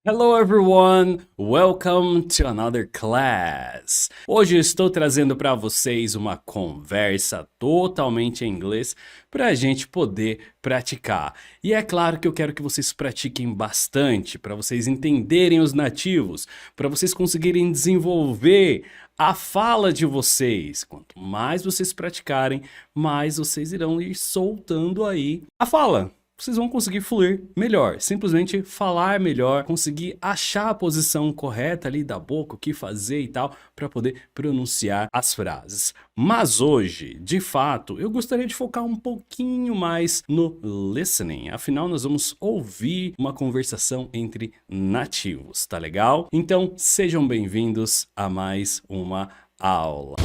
Hello everyone, welcome to another class. Hoje eu estou trazendo para vocês uma conversa totalmente em inglês para a gente poder praticar. E é claro que eu quero que vocês pratiquem bastante para vocês entenderem os nativos, para vocês conseguirem desenvolver a fala de vocês. Quanto mais vocês praticarem, mais vocês irão ir soltando aí a fala. Vocês vão conseguir fluir melhor, simplesmente falar melhor, conseguir achar a posição correta ali da boca, o que fazer e tal, para poder pronunciar as frases. Mas hoje, de fato, eu gostaria de focar um pouquinho mais no listening, afinal nós vamos ouvir uma conversação entre nativos, tá legal? Então sejam bem-vindos a mais uma aula.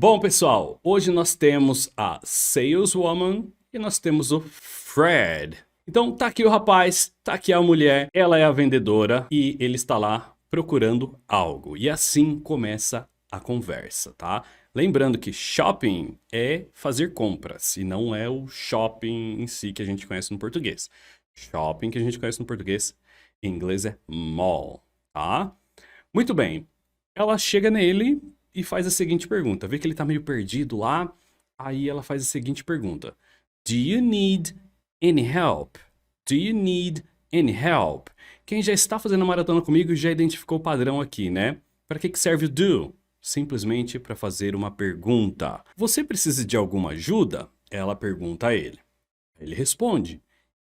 Bom, pessoal, hoje nós temos a saleswoman e nós temos o Fred. Então tá aqui o rapaz, tá aqui a mulher, ela é a vendedora e ele está lá procurando algo. E assim começa a conversa, tá? Lembrando que shopping é fazer compras e não é o shopping em si que a gente conhece no português. Shopping que a gente conhece no português, em inglês é mall, tá? Muito bem, ela chega nele e faz a seguinte pergunta. Vê que ele tá meio perdido lá. Aí ela faz a seguinte pergunta. Do you need any help? Do you need any help? Quem já está fazendo a maratona comigo já identificou o padrão aqui, né? Para que serve o do? Simplesmente para fazer uma pergunta. Você precisa de alguma ajuda? Ela pergunta a ele. Ele responde.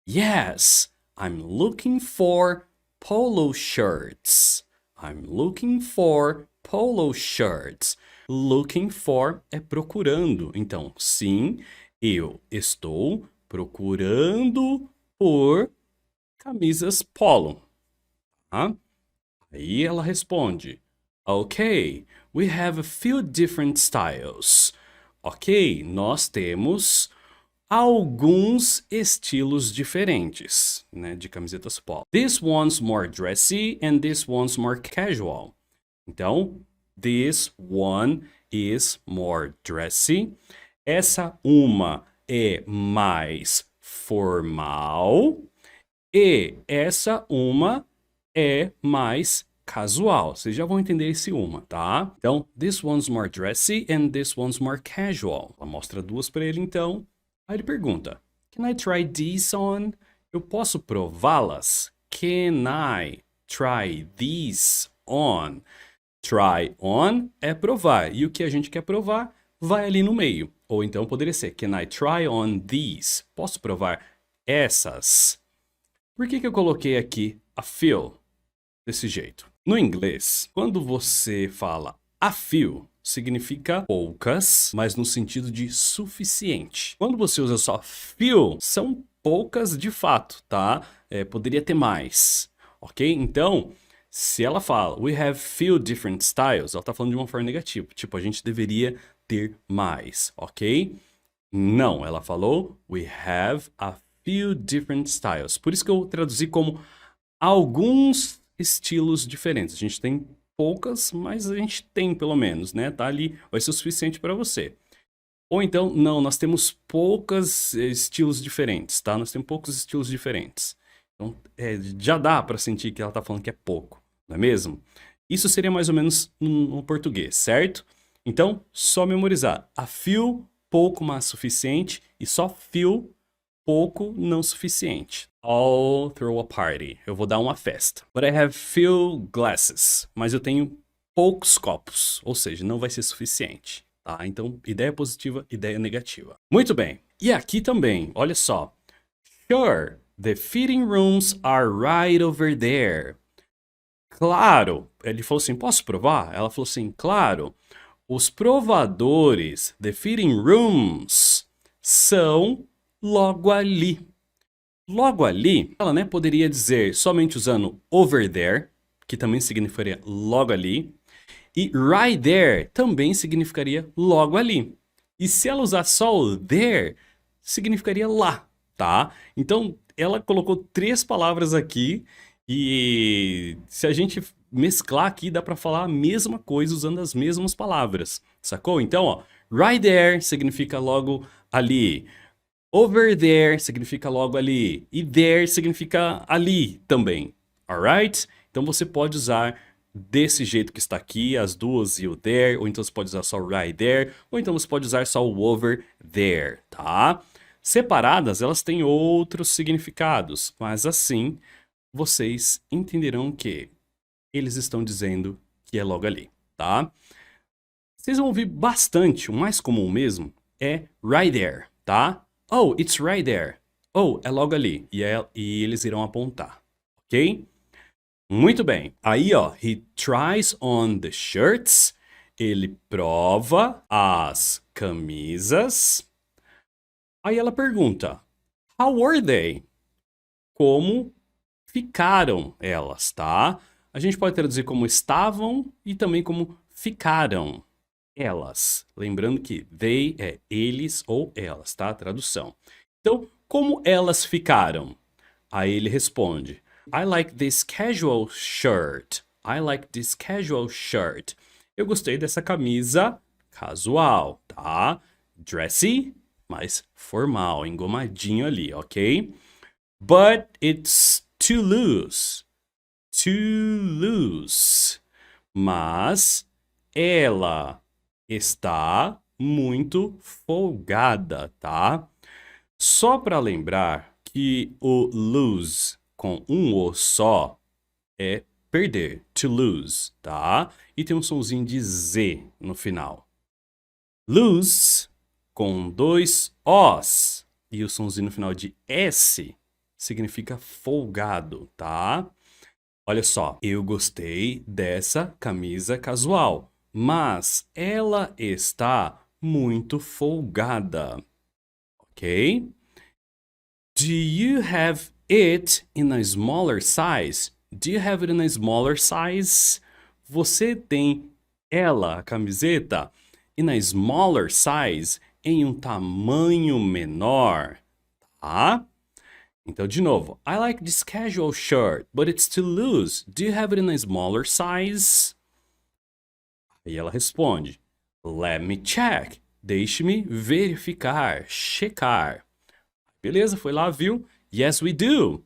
Yes, I'm looking for polo shirts. I'm looking for polo shirts. Looking for é procurando. Então, sim, eu estou procurando por camisas polo. Tá? Aí ela responde: Ok, we have a few different styles. Ok, nós temos alguns estilos diferentes, né, de camisetas polo. This one's more dressy and this one's more casual. Então, this one is more dressy. Essa uma é mais formal e essa uma é mais casual. Vocês já vão entender esse uma, tá? Então, this one's more dressy and this one's more casual. Ela mostra duas para ele, então. Aí ele pergunta, Can I try these on? Eu posso prová-las? Can I try these on? Try on é provar. E o que a gente quer provar vai ali no meio. Ou então poderia ser, Can I try on these? Posso provar essas? Por que eu coloquei aqui a few desse jeito? No inglês, quando você fala a few, significa poucas, mas no sentido de suficiente. Quando você usa só few, são poucas de fato, tá? Poderia ter mais, ok? Então, se ela fala we have few different styles, ela tá falando de uma forma negativa. Tipo, a gente deveria ter mais, ok? Não, ela falou we have a few different styles. Por isso que eu traduzi como alguns estilos diferentes. A gente tem poucas, mas a gente tem pelo menos, né? Tá ali, vai ser o suficiente para você. Ou então, não, nós temos poucos estilos diferentes, tá? Nós temos poucos estilos diferentes. Então, já dá para sentir que ela tá falando que é pouco, não é mesmo? Isso seria mais ou menos no português, certo? Então, só memorizar. A few, pouco, mas suficiente. E só few, pouco, não suficiente. I'll throw a party. Eu vou dar uma festa. But I have few glasses. Mas eu tenho poucos copos. Ou seja, não vai ser suficiente. Tá? Então, ideia positiva, ideia negativa. Muito bem. E aqui também, olha só. Sure, the fitting rooms are right over there. Claro. Ele falou assim, posso provar? Ela falou assim, claro. Os provadores, the fitting rooms, são logo ali. Logo ali, ela, né, poderia dizer somente usando over there, que também significaria logo ali, e right there também significaria logo ali. E se ela usar só o there, significaria lá, tá? Então, ela colocou três palavras aqui E se a gente mesclar aqui, dá pra falar a mesma coisa usando as mesmas palavras, sacou? Então, ó, right there significa logo ali. Over there significa logo ali. E there significa ali também. Alright? Então você pode usar desse jeito que está aqui, as duas e o there, ou então você pode usar só o right there, ou então você pode usar só o over there, tá? Separadas, elas têm outros significados, mas assim vocês entenderão que eles estão dizendo que é logo ali, tá? Vocês vão ouvir bastante, o mais comum mesmo é right there, tá? Oh, it's right there. Oh, é logo ali. E eles irão apontar, ok? Muito bem. Aí, ó, he tries on the shirts. Ele prova as camisas. Aí ela pergunta, how were they? Como ficaram elas, tá? A gente pode traduzir como estavam e também como ficaram elas. Lembrando que they é eles ou elas, tá? Tradução. Então, como elas ficaram? Aí ele responde: I like this casual shirt. I like this casual shirt. Eu gostei dessa camisa casual, tá? Dressy, mas formal, engomadinho ali, ok? But it's too loose. Too loose. Mas ela está muito folgada, tá? Só para lembrar que o lose com um O só é perder, to lose, tá? E tem um sonzinho de Z no final. Lose com dois Os e o sonzinho no final de S significa folgado, tá? Olha só, eu gostei dessa camisa casual, mas ela está muito folgada, ok? Do you have it in a smaller size? Do you have it in a smaller size? Você tem ela, a camiseta, in a smaller size, em um tamanho menor, tá? Então, de novo, I like this casual shirt, but it's too loose. Do you have it in a smaller size? E ela responde, let me check. Deixe-me verificar, checar. Beleza, foi lá, viu? Yes, we do.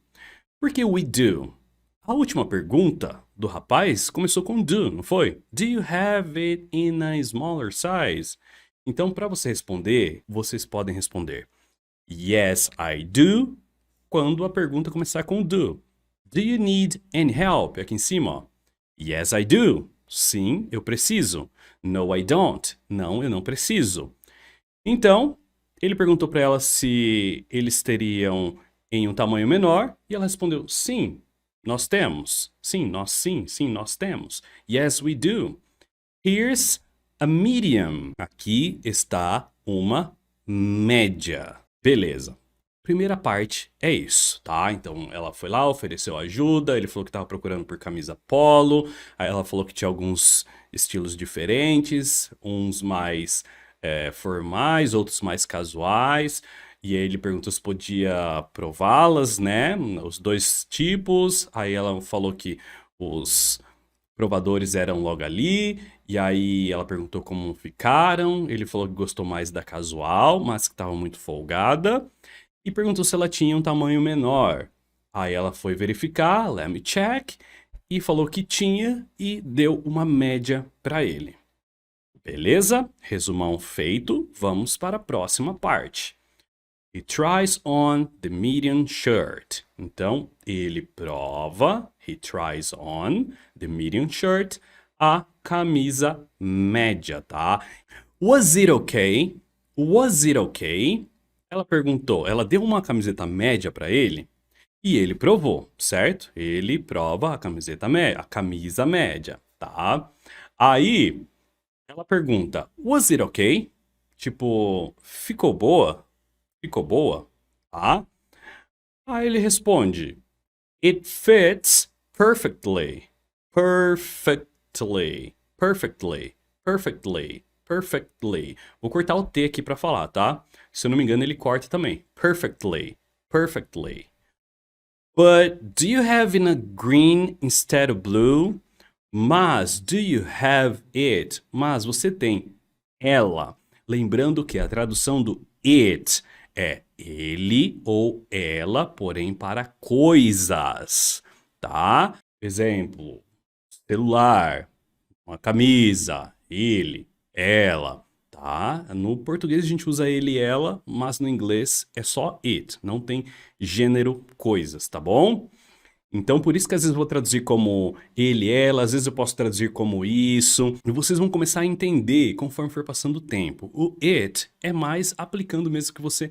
Por que we do? A última pergunta do rapaz começou com do, não foi? Do you have it in a smaller size? Então, para você responder, vocês podem responder yes, I do, quando a pergunta começar com do. Do you need any help? Aqui em cima, ó. Yes, I do. Sim, eu preciso. No, I don't. Não, eu não preciso. Então, ele perguntou para ela se eles teriam em um tamanho menor e ela respondeu: sim, nós temos. Sim, nós temos. Yes, we do. Here's a medium. Aqui está uma média. Beleza. Primeira parte é isso, tá? Então ela foi lá, ofereceu ajuda, ele falou que estava procurando por camisa polo, aí ela falou que tinha alguns estilos diferentes, uns mais formais, outros mais casuais, e aí ele perguntou se podia prová-las, né? Os dois tipos, aí ela falou que os provadores eram logo ali, e aí ela perguntou como ficaram, ele falou que gostou mais da casual, mas que estava muito folgada, e perguntou se ela tinha um tamanho menor. Aí ela foi verificar, let me check, e falou que tinha e deu uma média para ele. Beleza? Resumão feito, vamos para a próxima parte. He tries on the medium shirt. Então, ele prova, he tries on the medium shirt, a camisa média, tá? Was it okay? Was it okay? Ela perguntou, ela deu uma camiseta média para ele e ele provou, certo? Ele prova a camiseta média, a camisa média, tá? Aí ela pergunta, was it okay? Tipo, ficou boa? Ficou boa? Tá? Aí ele responde, it fits perfectly. Perfectly. Perfectly. Perfectly. Perfectly. Vou cortar o T aqui para falar, tá? Se eu não me engano, ele corta também. Perfectly. Perfectly. But do you have in a green instead of blue? Mas, do you have it? Mas você tem ela. Lembrando que a tradução do it é ele ou ela, porém para coisas, tá? Exemplo, celular, uma camisa, ele, ela, tá? No português a gente usa ele e ela, mas no inglês é só it, não tem gênero coisas, tá bom? Então, por isso que às vezes eu vou traduzir como ele, ela, às vezes eu posso traduzir como isso, e vocês vão começar a entender conforme for passando o tempo. O it é mais aplicando mesmo que você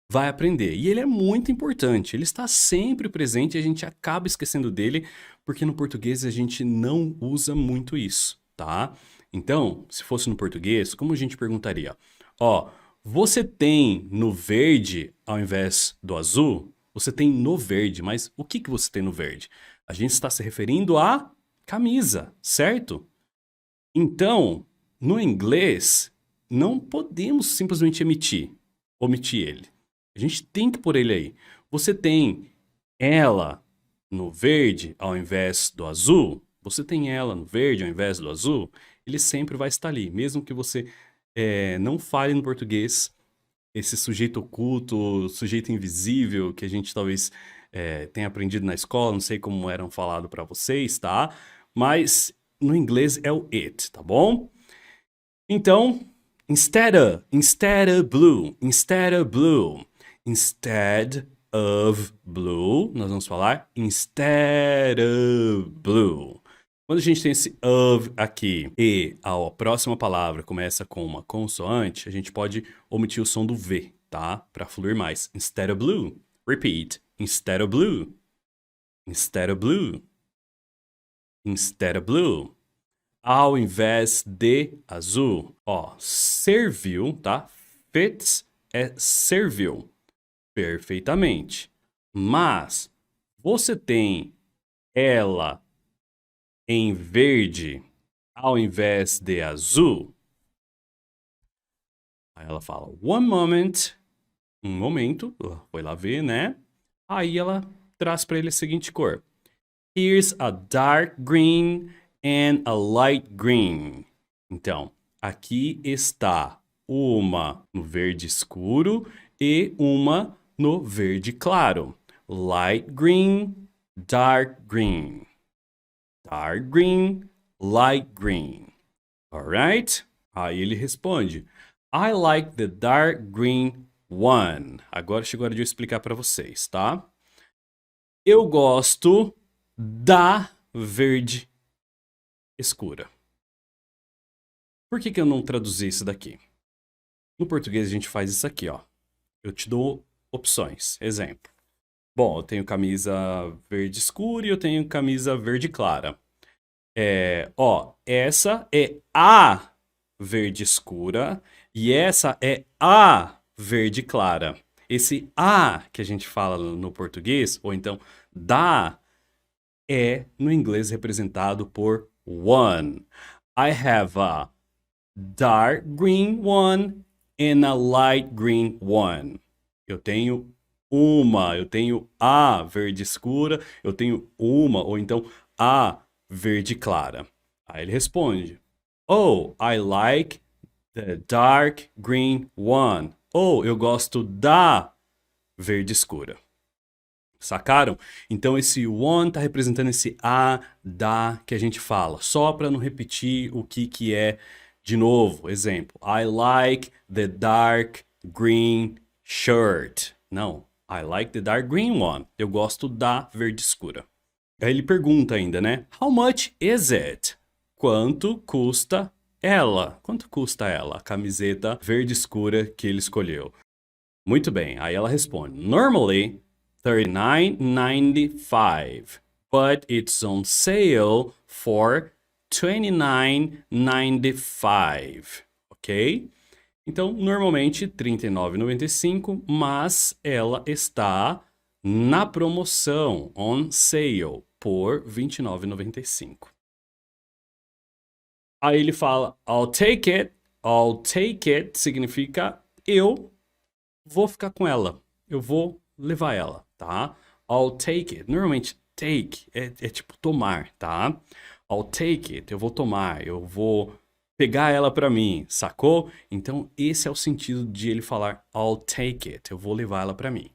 vai aprender. E ele é muito importante, ele está sempre presente e a gente acaba esquecendo dele, porque no português a gente não usa muito isso, tá? Então, se fosse no português, como a gente perguntaria? Ó, você tem no verde ao invés do azul? Você tem no verde, mas o que você tem no verde? A gente está se referindo à camisa, certo? Então, no inglês, não podemos simplesmente omitir ele. A gente tem que pôr ele aí. Você tem ela no verde ao invés do azul? Você tem ela no verde ao invés do azul? Ele sempre vai estar ali, mesmo que você não fale no português esse sujeito oculto, sujeito invisível que a gente talvez tenha aprendido na escola, não sei como eram falado para vocês, tá? Mas no inglês é o it, tá bom? Então, instead of blue, instead of blue, instead of blue, nós vamos falar instead of blue. Quando a gente tem esse of aqui e a próxima palavra começa com uma consoante, a gente pode omitir o som do V, tá? Para fluir mais. Instead of blue. Repeat. Instead of blue. Instead of blue. Instead of blue. Ao invés de azul. Ó, serviu, tá? Fits é serviu. Perfeitamente. Mas você tem ela em verde ao invés de azul. Aí ela fala, one moment, um momento, foi lá ver, né? Aí ela traz para ele a seguinte cor. Here's a dark green and a light green. Então, aqui está uma no verde escuro e uma no verde claro. Light green, dark green. Dark green, light green. Alright? Aí ele responde, I like the dark green one. Agora chegou a hora de eu explicar para vocês, tá? Eu gosto da verde escura. Por que eu não traduzi isso daqui? No português a gente faz isso aqui, ó. Eu te dou opções. Exemplo. Bom, eu tenho camisa verde escura e eu tenho camisa verde clara. Essa é a verde escura e essa é a verde clara. Esse a que a gente fala no português, ou então da, é no inglês representado por one. I have a dark green one and a light green one. Eu tenho a verde escura, eu tenho uma, ou então a verde clara. Aí ele responde, oh, I like the dark green one. Oh, eu gosto da verde escura. Sacaram? Então esse one está representando esse a, da que a gente fala. Só para não repetir o que é de novo. Exemplo, I like the dark green shirt. Não, I like the dark green one. Eu gosto da verde escura. Aí ele pergunta ainda, né? How much is it? Quanto custa ela? Quanto custa ela? A camiseta verde escura que ele escolheu. Muito bem, aí ela responde. Normally, $39.95, but it's on sale for $29.95, ok? Então, normalmente R$ 39,95, mas ela está na promoção, on sale, por R$ 29,95. Aí ele fala, I'll take it. I'll take it significa eu vou ficar com ela. Eu vou levar ela, tá? I'll take it. Normalmente, take é tipo tomar, tá? I'll take it. Eu vou tomar, eu vou pegar ela pra mim, sacou? Então, esse é o sentido de ele falar I'll take it. Eu vou levar ela pra mim.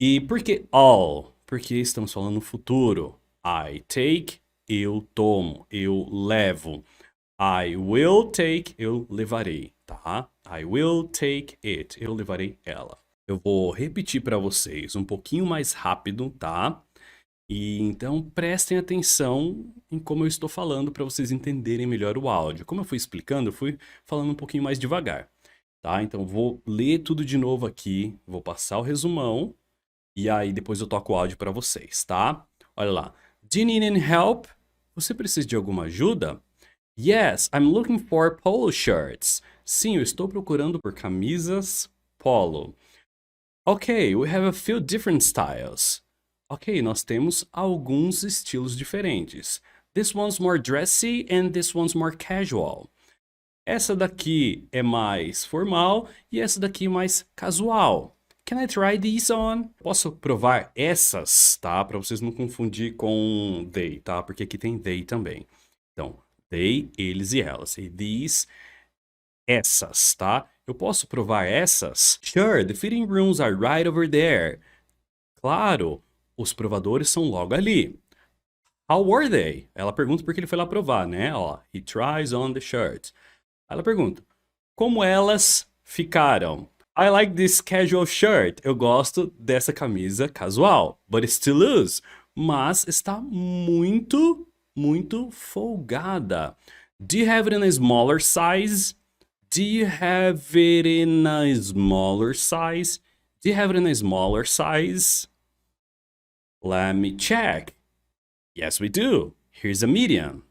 E por que I'll? Porque estamos falando no futuro. I take, eu tomo, eu levo. I will take, eu levarei, tá? I will take it, eu levarei ela. Eu vou repetir para vocês um pouquinho mais rápido, tá? E então prestem atenção em como eu estou falando para vocês entenderem melhor o áudio. Como eu fui explicando, eu fui falando um pouquinho mais devagar, tá? Então vou ler tudo de novo aqui, vou passar o resumão e aí depois eu toco o áudio para vocês, tá? Olha lá. Do you need any help? Você precisa de alguma ajuda? Yes, I'm looking for polo shirts. Sim, eu estou procurando por camisas polo. Okay, we have a few different styles. Ok, nós temos alguns estilos diferentes. This one's more dressy and this one's more casual. Essa daqui é mais formal e essa daqui é mais casual. Can I try these on? Posso provar essas, tá? Para vocês não confundir com they, tá? Porque aqui tem they também. Então, they, eles e elas. E these, essas, tá? Eu posso provar essas? Sure, the fitting rooms are right over there. Claro, os provadores são logo ali. How were they? Ela pergunta porque ele foi lá provar, né? Ó, he tries on the shirt. Ela pergunta, como elas ficaram? I like this casual shirt. Eu gosto dessa camisa casual. But it's too loose. Mas está muito folgada. Do you have it in a smaller size? Do you have it in a smaller size? Do you have it in a smaller size? Let me check. Yes, we do. Here's a medium.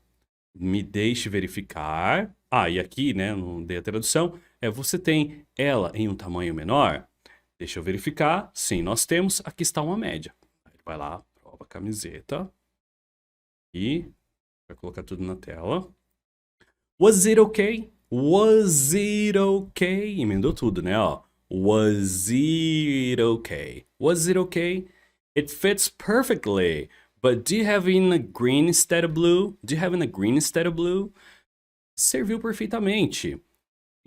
Me deixe verificar. Ah, e aqui, né, não dei a tradução. Você tem ela em um tamanho menor? Deixa eu verificar. Sim, nós temos. Aqui está uma média. Ele vai lá, prova a camiseta. E vai colocar tudo na tela. Was it okay? Was it okay? Emendou tudo, né? Ó. Was it okay? Was it okay? It fits perfectly. But do you have it in a green instead of blue? Do you have it in a green instead of blue? Serviu perfeitamente.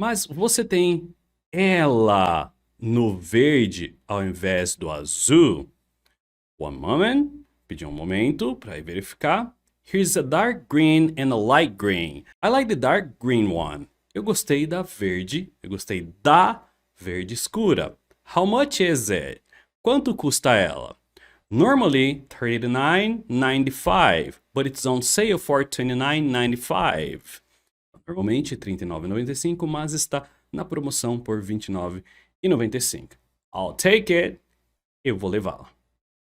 Mas você tem ela no verde ao invés do azul? One moment. Pedi um momento para verificar. Here's a dark green and a light green. I like the dark green one. Eu gostei da verde. Eu gostei da verde escura. How much is it? Quanto custa ela? Normally $39.95, but it's on sale for $29.95. Normalmente R$39,95, mas está na promoção por R$29,95. I'll take it. Eu vou levá-la.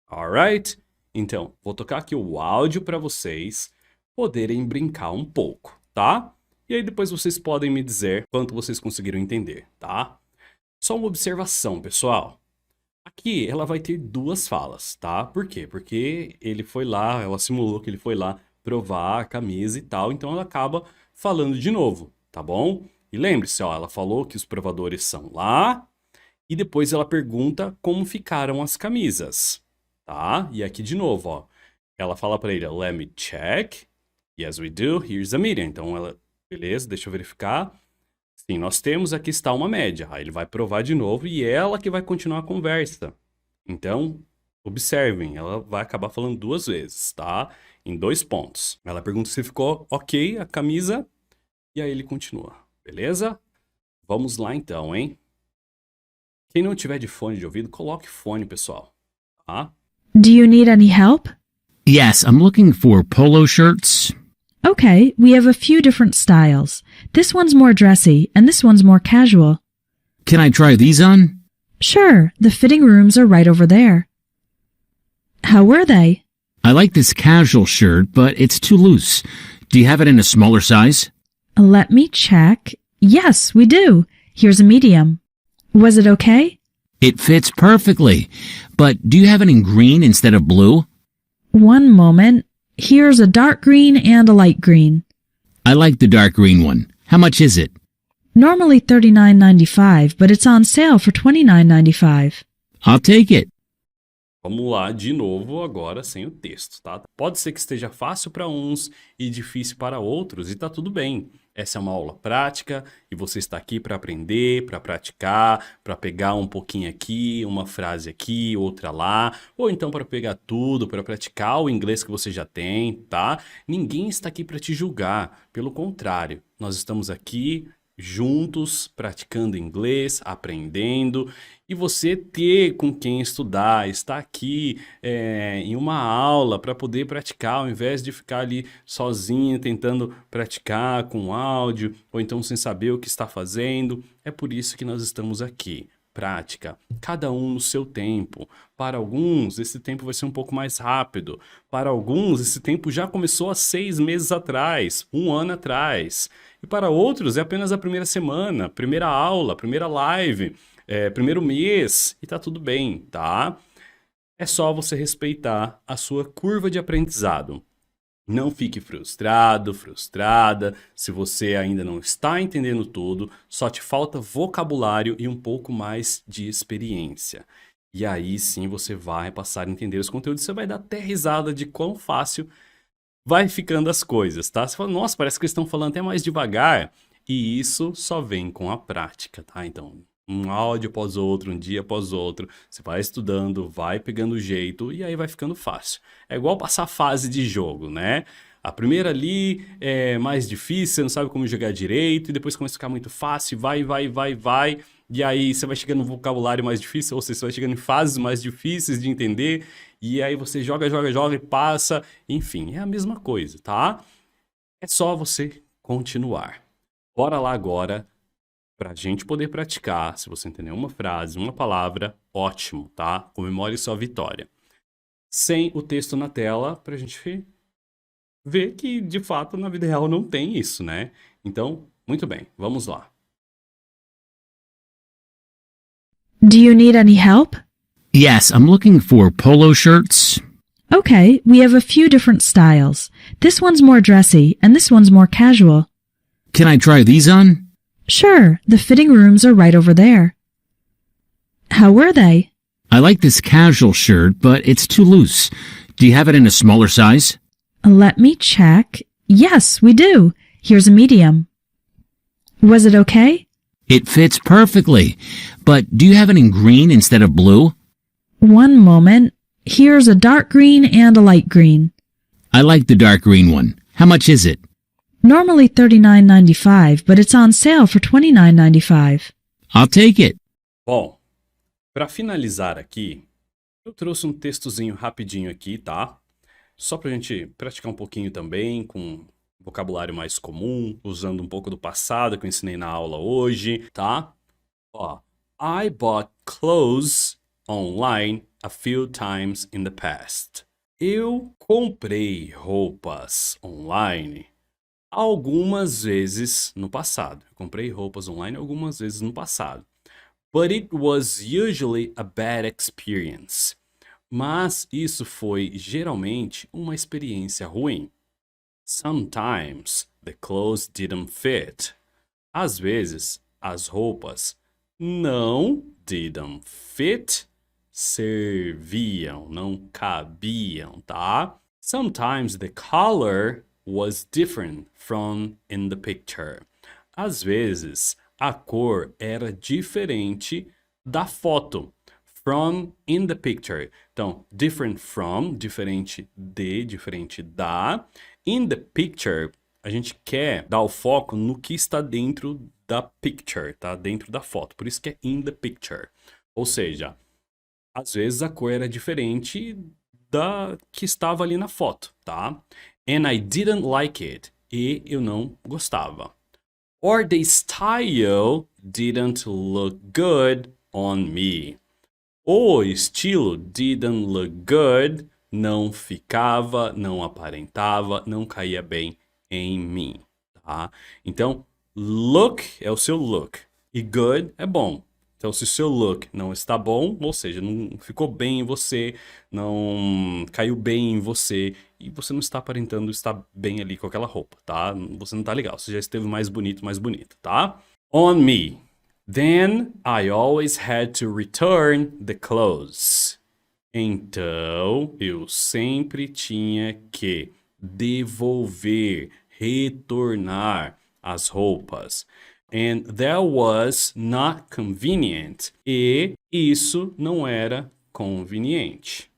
Alright? Então, vou tocar aqui o áudio para vocês poderem brincar um pouco, tá? E aí depois vocês podem me dizer quanto vocês conseguiram entender, tá? Só uma observação, pessoal. Aqui ela vai ter duas falas, tá? Por quê? Porque ele foi lá, ela simulou que ele foi lá provar a camisa e tal, então ela acaba falando de novo, tá bom? E lembre-se, ó, ela falou que os provadores são lá e depois ela pergunta como ficaram as camisas, tá? E aqui de novo, ó, ela fala pra ele, let me check. Yes, we do. Here's a median. Então ela, beleza, deixa eu verificar. Sim, nós temos, aqui está uma média. Aí ele vai provar de novo e ela que vai continuar a conversa. Então, observem, ela vai acabar falando duas vezes, tá? Em 2 pontos. Ela pergunta se ficou ok a camisa e aí ele continua, beleza? Vamos lá então, hein? Quem não tiver de fone de ouvido, coloque fone, pessoal, tá? Do you need any help? Yes, I'm looking for polo shirts. Okay, we have a few different styles. This one's more dressy, and this one's more casual. Can I try these on? Sure, the fitting rooms are right over there. How were they? I like this casual shirt, but it's too loose. Do you have it in a smaller size? Let me check. Yes, we do. Here's a medium. Was it okay? It fits perfectly. But do you have it in green instead of blue? One moment. Here's a dark green and a light green. I like the dark green one. How much is it? Normally $39.95, but it's on sale for $29.95. I'll take it. Vamos lá de novo agora sem o texto, tá? Pode ser que esteja fácil para uns e difícil para outros e tá tudo bem. Essa é uma aula prática e você está aqui para aprender, para praticar, para pegar um pouquinho aqui, uma frase aqui, outra lá, ou então para pegar tudo, para praticar o inglês que você já tem, tá? Ninguém está aqui para te julgar, pelo contrário, nós estamos aqui juntos, praticando inglês, aprendendo, e você ter com quem estudar, estar aqui em uma aula para poder praticar, ao invés de ficar ali sozinho tentando praticar com áudio, ou então sem saber o que está fazendo. É por isso que nós estamos aqui. Prática, cada um no seu tempo. Para alguns, esse tempo vai ser um pouco mais rápido. Para alguns, esse tempo já começou há 6 meses atrás, 1 ano atrás. E para outros, é apenas a primeira semana, primeira aula, primeira live, primeiro mês, e tá tudo bem, tá? É só você respeitar a sua curva de aprendizado. Não fique frustrado, frustrada, se você ainda não está entendendo tudo, só te falta vocabulário e um pouco mais de experiência. E aí sim você vai passar a entender os conteúdos, você vai dar até risada de quão fácil vai ficando as coisas, tá? Você fala, nossa, parece que eles estão falando até mais devagar. E isso só vem com a prática, tá? Então, um áudio após outro, um dia após outro, você vai estudando, vai pegando o jeito e aí vai ficando fácil. É igual passar fase de jogo, né? A primeira ali é mais difícil, você não sabe como jogar direito, e depois começa a ficar muito fácil, vai, e aí você vai chegando no vocabulário mais difícil, ou seja, você vai chegando em fases mais difíceis de entender, e aí você joga e passa, enfim, é a mesma coisa, tá? É só você continuar. Bora lá agora pra gente poder praticar. Se você entender uma frase, uma palavra, ótimo, tá? Comemore sua vitória. Sem o texto na tela, pra gente ver que, de fato, na vida real não tem isso, né? Então, muito bem, vamos lá. Do you need any help? Yes, I'm looking for polo shirts. Okay, we have a few different styles. This one's more dressy, and this one's more casual. Can I try these on? Sure, the fitting rooms are right over there. How were they? I like this casual shirt, but it's too loose. Do you have it in a smaller size? Let me check. Yes, we do. Here's a medium. Was it okay? It fits perfectly. But do you have it in green instead of blue? One moment. Here's a dark green and a light green. I like the dark green one. How much is it? Normally $39.95, but it's on sale for $29.95. I'll take it. Bom, para finalizar aqui, eu trouxe um textozinho rapidinho aqui, tá? Só pra gente praticar um pouquinho também com vocabulário mais comum, usando um pouco do passado que eu ensinei na aula hoje, tá? Ó, I bought clothes online a few times in the past. Eu comprei roupas online algumas vezes no passado. Eu comprei roupas online algumas vezes no passado. But it was usually a bad experience. Mas isso foi geralmente uma experiência ruim. Sometimes the clothes didn't fit. Às vezes as roupas não didn't fit, serviam, não cabiam, tá? Sometimes the color was different from in the picture. Às vezes a cor era diferente da foto. From in the picture. Então, different from, diferente de, diferente da. In the picture, a gente quer dar o foco no que está dentro da picture, tá? Dentro da foto. Por isso que é in the picture. Ou seja, às vezes a cor era diferente da que estava ali na foto, tá? And I didn't like it. E eu não gostava. Or the style didn't look good on me. O estilo didn't look good, não ficava, não aparentava, não caía bem em mim, tá? Então, look é o seu look e good é bom. Então, se o seu look não está bom, ou seja, não ficou bem em você, não caiu bem em você e você não está aparentando estar bem ali com aquela roupa, tá? Você não tá legal, você já esteve mais bonito, mais bonita, tá? On me. Then I always had to return the clothes. Então, eu sempre tinha que devolver, retornar as roupas. And that was not convenient. E isso não era conveniente.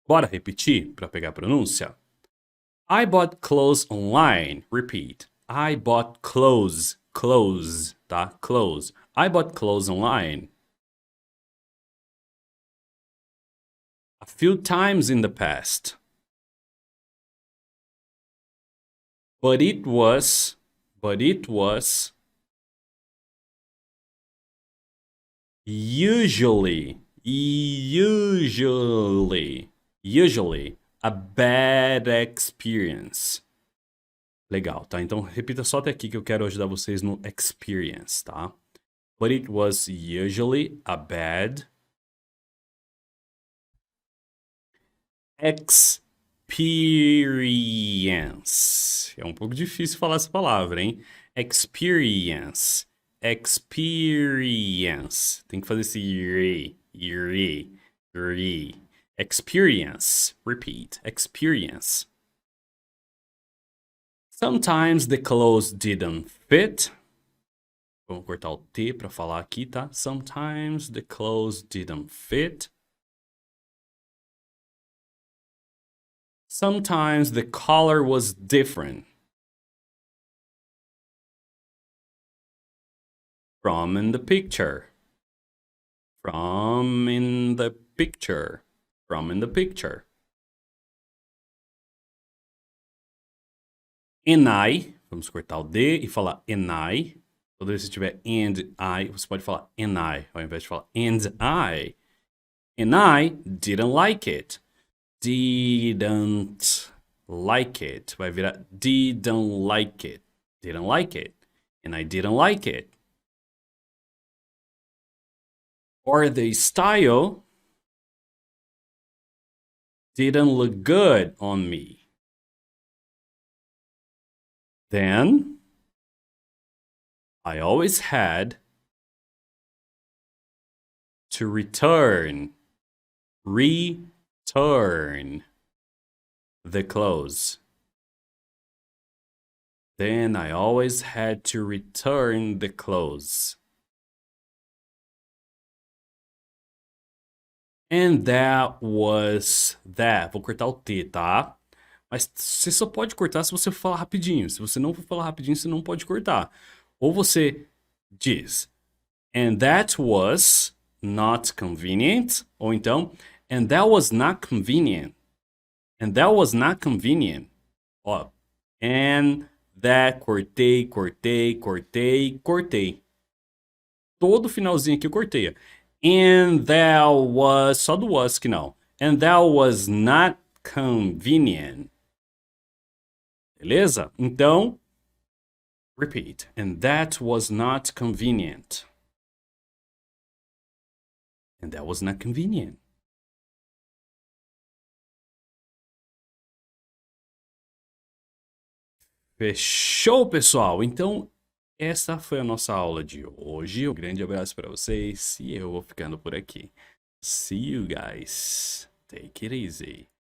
Bora repetir para pegar a pronúncia? I bought clothes online. Repeat. I bought clothes. Clothes, tá? Clothes. I bought clothes online. A few times in the past. But it was usually a bad experience. Legal, tá? Então repita só até aqui que eu quero ajudar vocês no experience, tá? But it was usually a bad experience. É um pouco difícil falar essa palavra, hein? Experience. Experience. Tem que fazer esse re. Experience. Repeat. Experience. Sometimes the clothes didn't fit. Vamos cortar o T para falar aqui, tá? Sometimes the clothes didn't fit. Sometimes the color was different from in the picture. From in the picture. From in the picture. And I, vamos cortar o D e falar and I. Toda vez que tiver and I, você pode falar and I, ao invés de falar and I. And I didn't like it. Didn't like it. Vai virar didn't like it. Didn't like it. And I didn't like it. Or the style didn't look good on me. Then I always had to return the clothes. Then I always had to return the clothes. And that was that. Vou cortar o T, tá? Mas você só pode cortar se você falar rapidinho. Se você não for falar rapidinho, você não pode cortar. Ou você diz, and that was not convenient. Ou então, and that was not convenient. And that was not convenient. Ó, and that, cortei. Todo finalzinho aqui eu cortei. And that was, só do was que não. And that was not convenient. Beleza? Então, repeat. And that was not convenient. And that was not convenient. Fechou, pessoal? Então, essa foi a nossa aula de hoje. Um grande abraço para vocês e eu vou ficando por aqui. See you guys. Take it easy.